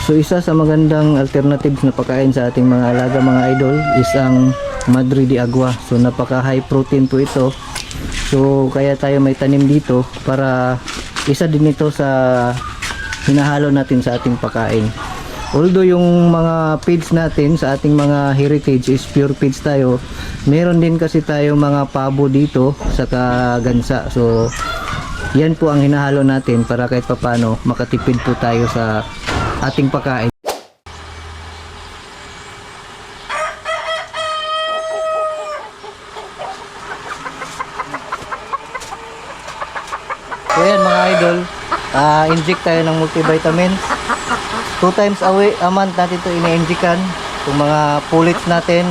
So isa sa magandang alternatives na pagkain sa ating mga alaga mga idol is ang Madre de Agua. So napaka high protein po ito. So kaya tayo may tanim dito para isa din ito sa hinahalo natin sa ating pagkain. Although yung mga feeds natin sa ating mga heritage is pure feeds tayo, meron din kasi tayo mga pabo dito sa gansa. So yan po ang hinahalo natin para kahit papano makatipid po tayo sa ating pagkain. So yan mga idol, inject tayo ng multivitamins 2 times a month natin ito ini-injectan. Itong mga pullets natin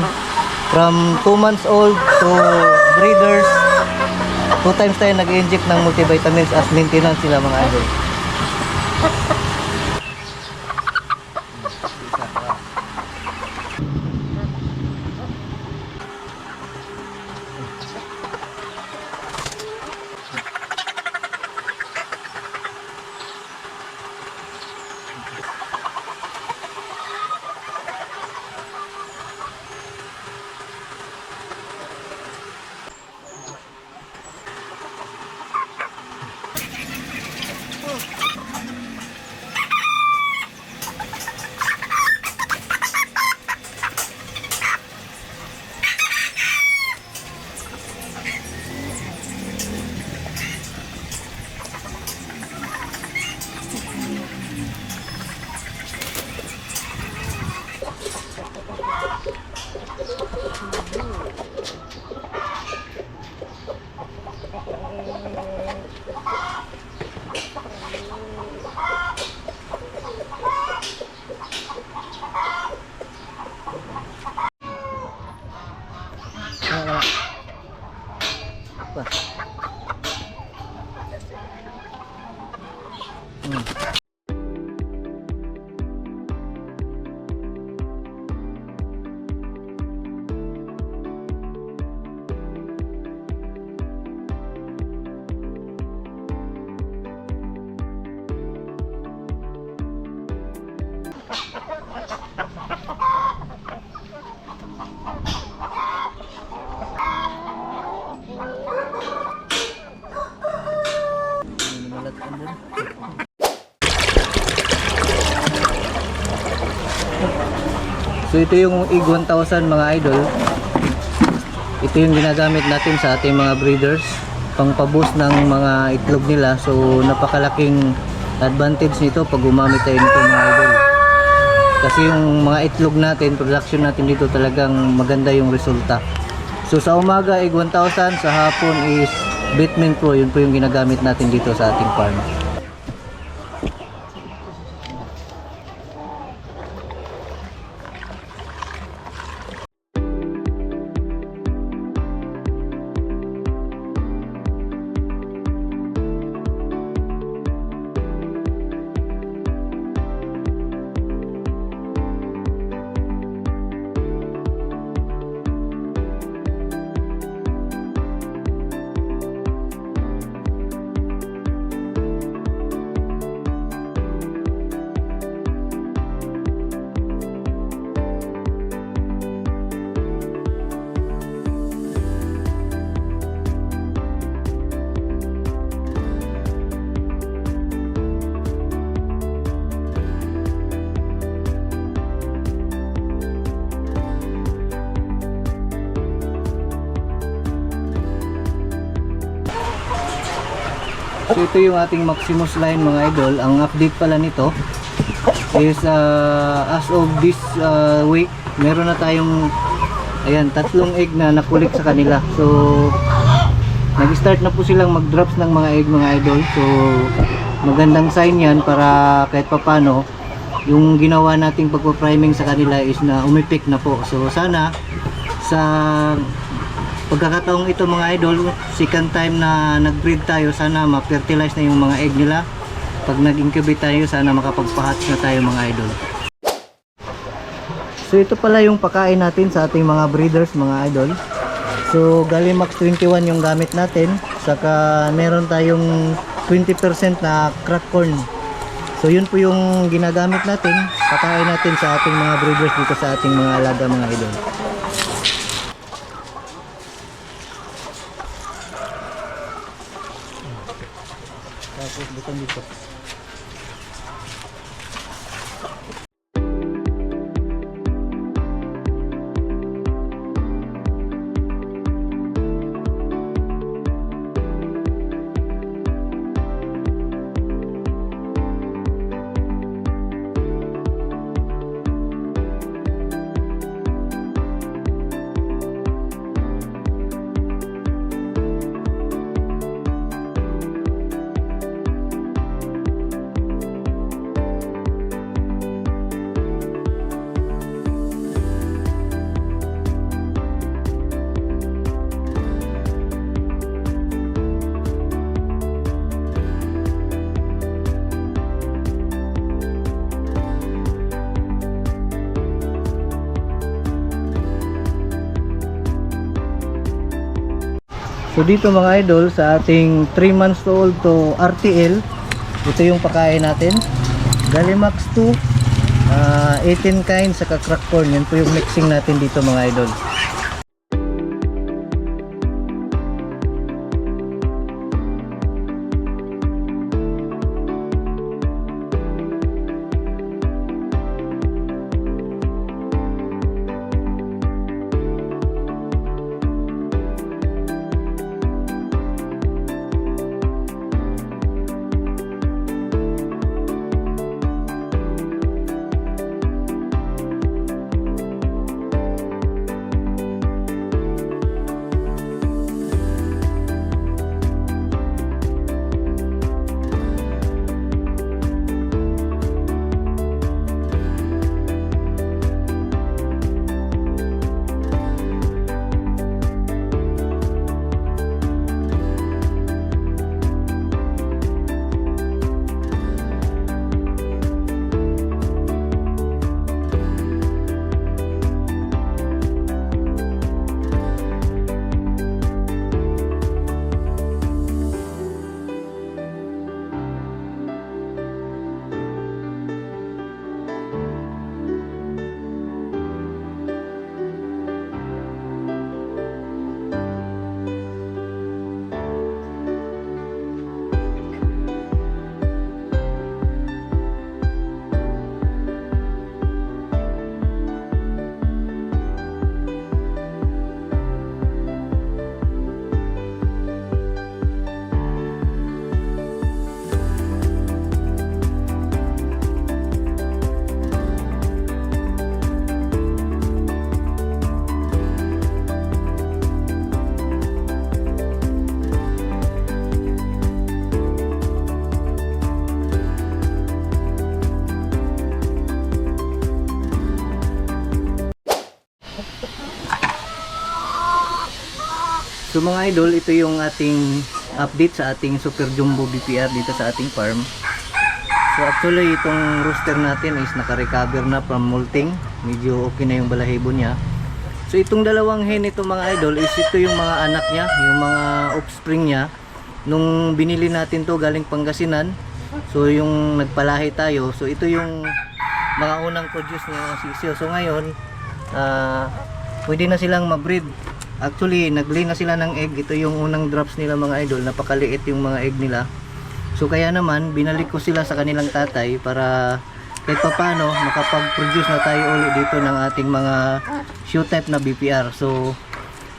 from 2 months old to breeders, 2 times tayo nag-inject ng multivitamins as maintenance sila mga idol. So ito yung EG 1000 mga idol. Ito yung ginagamit natin sa ating mga breeders pang pa-boost ng mga itlog nila. So napakalaking advantage nito pag gumamit tayo nito mga idol. Kasi yung mga itlog natin, production natin dito talagang maganda yung resulta. So sa umaga EG 1000, sa hapon is Bitmin Pro. Yun po yung ginagamit natin dito sa ating farm. So ito yung ating Maximus line mga idol. Ang update pala nito is as of this week, meron na tayong ayan, 3 egg na nakulik sa kanila. So nag-start na po silang mag-drops ng mga egg mga idol. So magandang sign yan para kahit papano yung ginawa nating pagpo-priming sa kanila is na umipik na po. So sana sa pagkakataong ito mga idol, second time na nag-breed tayo, sana ma-fertilize na yung mga egg nila. Pag nag-incubate tayo, sana makapagpa-hatch na tayo mga idol. So ito pala yung pakain natin sa ating mga breeders mga idol. So Gallimax 21 yung gamit natin. Saka meron tayong 20% na crack corn. So yun po yung ginagamit natin, pakain natin sa ating mga breeders dito sa ating mga alaga mga idol. Tapos butang dito. So dito mga idol, sa ating 3 months old to RTL, ito yung pakain natin. Galimax 2, 18 kind saka crack corn. Yan po yung mixing natin dito mga idol. So mga idol, ito yung ating update sa ating Super Jumbo BPR dito sa ating farm. So actually itong rooster natin is naka-recover na from molting. Medyo okay na yung balahibo niya. So itong dalawang hen ito mga idol is ito yung mga anak niya, yung mga offspring niya. Nung binili natin to galing Pangasinan, so yung nagpalahi tayo, so ito yung mga unang produce ng sisiyo. So ngayon, pwede na silang ma-breed. Actually, nag-lay na sila ng egg. Ito yung unang drops nila mga idol. Napakaliit yung mga egg nila. So kaya naman, binalik ko sila sa kanilang tatay para kahit pa paano makapag-produce na tayo ulit dito ng ating mga shoe type na BPR. So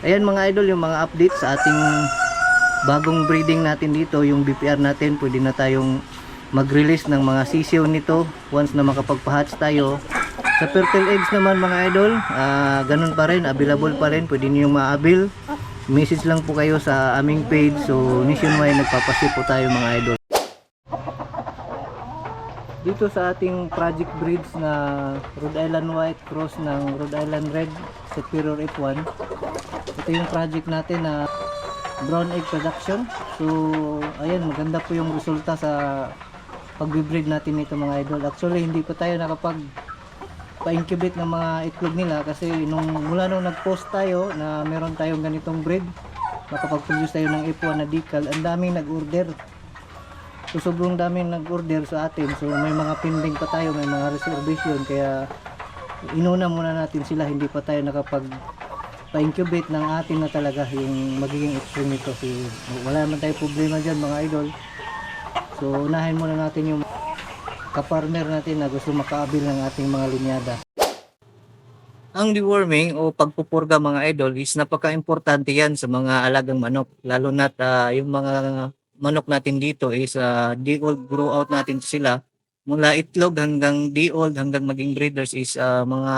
ayan mga idol, yung mga update sa ating bagong breeding natin dito, yung BPR natin. Pwede na tayong mag-release ng mga sisiyo nito once na makapagpa-hatch tayo. Sa fertile eggs naman mga idol, ganun pa rin, available pa rin, pwede niyo ma-avail. Message lang po kayo sa aming page. So nationwide nagpapaship po tayo mga idol. Dito sa ating project breeds na Rhode Island White cross ng Rhode Island Red Superior F1. Ito yung project natin na brown egg production. So ayan, maganda po yung resulta sa pag-breed natin nito mga idol. Actually hindi pa tayo nakapag pa-incubate ng mga itlog nila kasi mula nung nag-post tayo na meron tayong ganitong breed, makapag-produce tayo ng F1 na decal, ang daming nag-order. So sobrang dami nag-order sa atin. So may mga pending pa tayo, may mga reservation, kaya inuna muna natin sila, hindi pa tayo nakapag pa-incubate ng atin na talaga yung magiging extreme nito. So wala naman tayo problema dyan mga idol. So unahin muna natin yung ka-farmer natin na gusto makaabil ng ating mga linyada. Ang deworming o pagpupurga mga idol is napaka-importante yan sa mga alagang manok. Lalo na yung mga manok natin dito is de-old grow out natin sila. Mula itlog hanggang de-old hanggang maging breeders is mga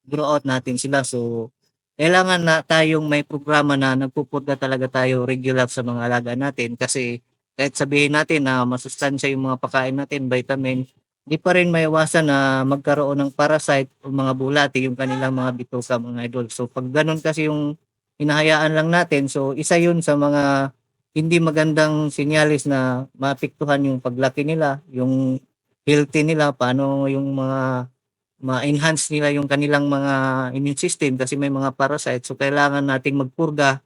grow out natin sila. So kailangan na tayong may programa na nagpupurga talaga tayo regular sa mga alaga natin, kasi kahit sabihin natin na masustansya yung mga pagkain natin, vitamin, di pa rin maiwasan na magkaroon ng parasite o mga bulati yung kanilang mga bituka mga idol. So pag ganun kasi yung hinahayaan lang natin, so isa yun sa mga hindi magandang sinyalis na maapektuhan yung paglaki nila, yung healthy nila, paano yung mga ma-enhance nila yung kanilang mga immune system kasi may mga parasite. So kailangan nating magpurga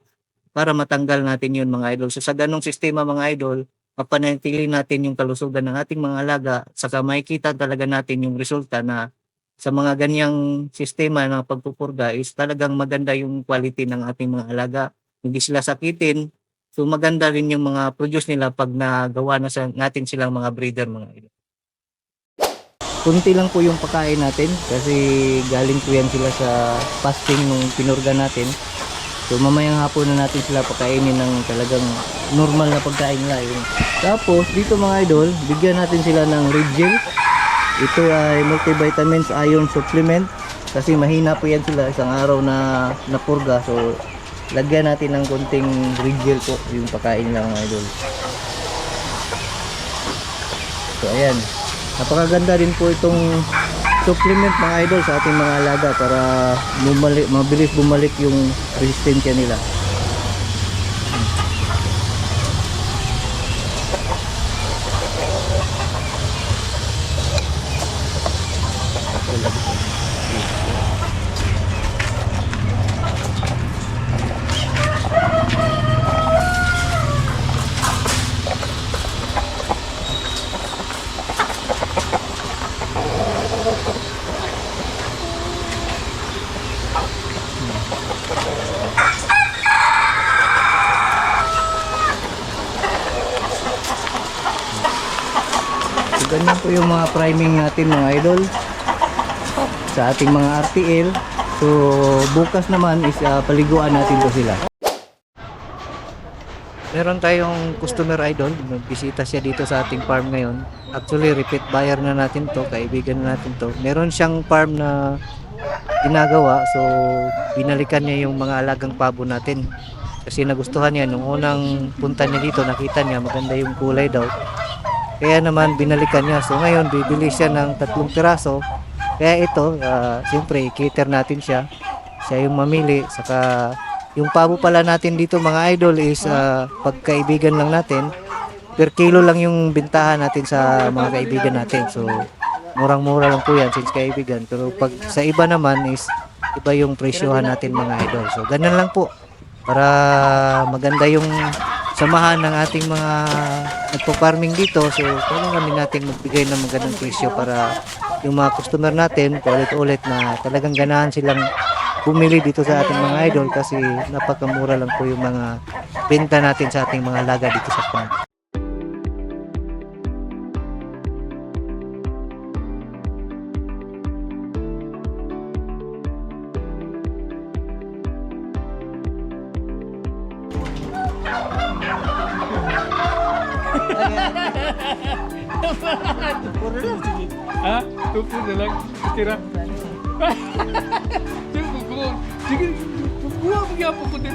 para matanggal natin yun mga idol. So sa ganung sistema mga idol, mapanatili natin yung kalusugan ng ating mga alaga, saka makikita talaga natin yung resulta na sa mga ganyang sistema ng pagpupurga is talagang maganda yung quality ng ating mga alaga. Hindi sila sakitin. So maganda rin yung mga produce nila pag nagawa na sa natin silang mga breeder mga idol. Kunti lang po yung pagkain natin kasi galing po yan sila sa fasting nung pinurga natin. So mamayang hapon na natin sila pakainin ng talagang normal na pagkain nila yun. Tapos dito mga idol, bigyan natin sila ng red gel. Ito ay multivitamins iron supplement kasi mahina po yan sila isang araw na napurga. So lagyan natin ng konting red gel po yung pagkain nila mga idol. So ayan, napakaganda din po itong supplement mga idol sa ating mga alaga para mabilis bumalik yung resistensya nila. Ganyan po yung mga priming natin mga idol sa ating mga RTL. So bukas naman is paliguan natin to sila. Meron tayong customer idol, nagbisita siya dito sa ating farm ngayon. Actually repeat buyer na natin to, kaibigan na natin to. Meron siyang farm na ginagawa, so binalikan niya yung mga alagang pabo natin kasi nagustuhan niya nung unang punta niya dito, nakita niya maganda yung kulay daw. Kaya naman binalikan niya. So ngayon bibili siya ng 3 piraso. Kaya ito, siyempre cater natin siya. Siya yung mamili. Saka yung pabo pala natin dito mga idol is pagkaibigan lang natin. Per kilo lang yung bintahan natin sa mga kaibigan natin. So murang-mura lang po yan since kaibigan. Pero pag sa iba naman is iba yung presyohan natin mga idol. So ganun lang po. Para maganda yung samahan ng ating mga nagpo-farming dito. So kailangan din natin magbigay ng magandang presyo para yung mga customer natin paulit-ulit na talagang ganahan silang bumili dito sa ating mga idol kasi napakamura lang po yung mga benta natin sa ating mga alaga dito sa farm. Ha? Tupo na lang. Tira. Sige, buha mo gyapon ko din.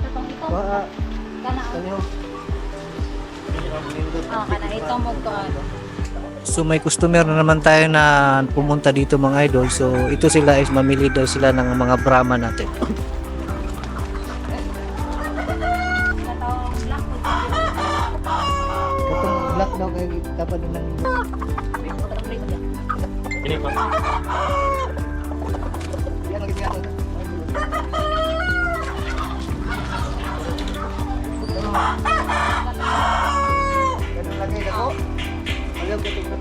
tutong ito. Wa Kana. kanyo. Kana ito mo ko. So may customer na naman tayo na pumunta dito mga idol. So ito sila is mamili daw sila ng mga Brahma natin. Natawag black ko. Itong black daw kay dapat din ng Ini pa. yan ang ginagawa. Ganun lagay na ko. Ayaw ko ito.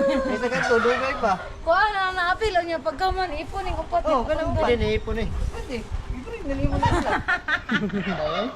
Ito ka to, dugay pa. Kuha na naapil niya pagkaman ipon ning upat. Oh, kanang pa din ipon eh. Pwede. Ibre dali mo na sila. Okay.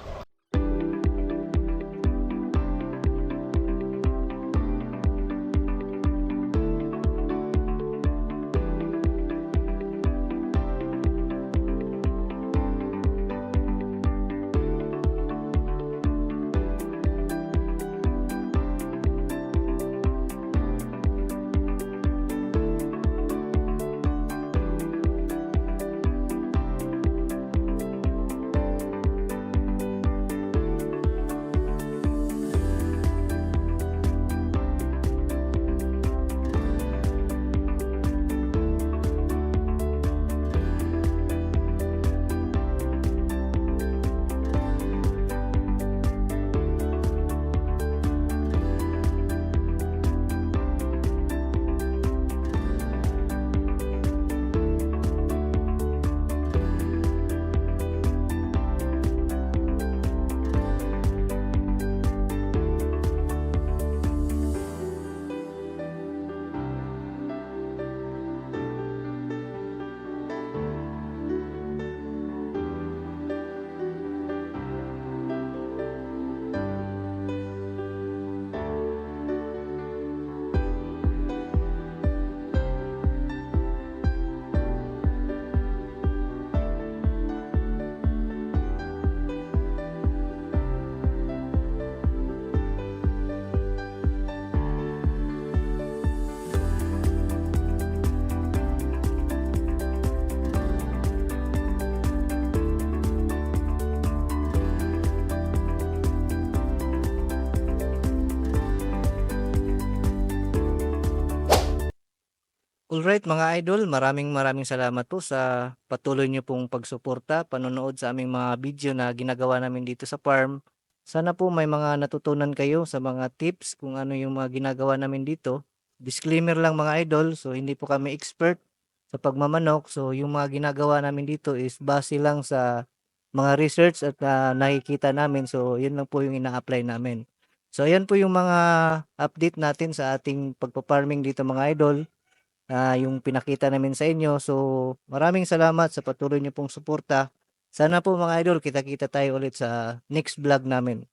Alright mga idol, maraming salamat po sa patuloy niyo pong pagsuporta, panonood sa aming mga video na ginagawa namin dito sa farm. Sana po may mga natutunan kayo sa mga tips kung ano yung mga ginagawa namin dito. Disclaimer lang mga idol, so hindi po kami expert sa pagmamanok. So yung mga ginagawa namin dito is base lang sa mga research at nakikita namin. So yun lang po yung ina-apply namin. So ayan po yung mga update natin sa ating pagpa-farming dito mga idol. Yung pinakita namin sa inyo. So, maraming salamat sa patuloy niyo pong suporta. Sana po mga idol, kita-kita tayo ulit sa next vlog namin.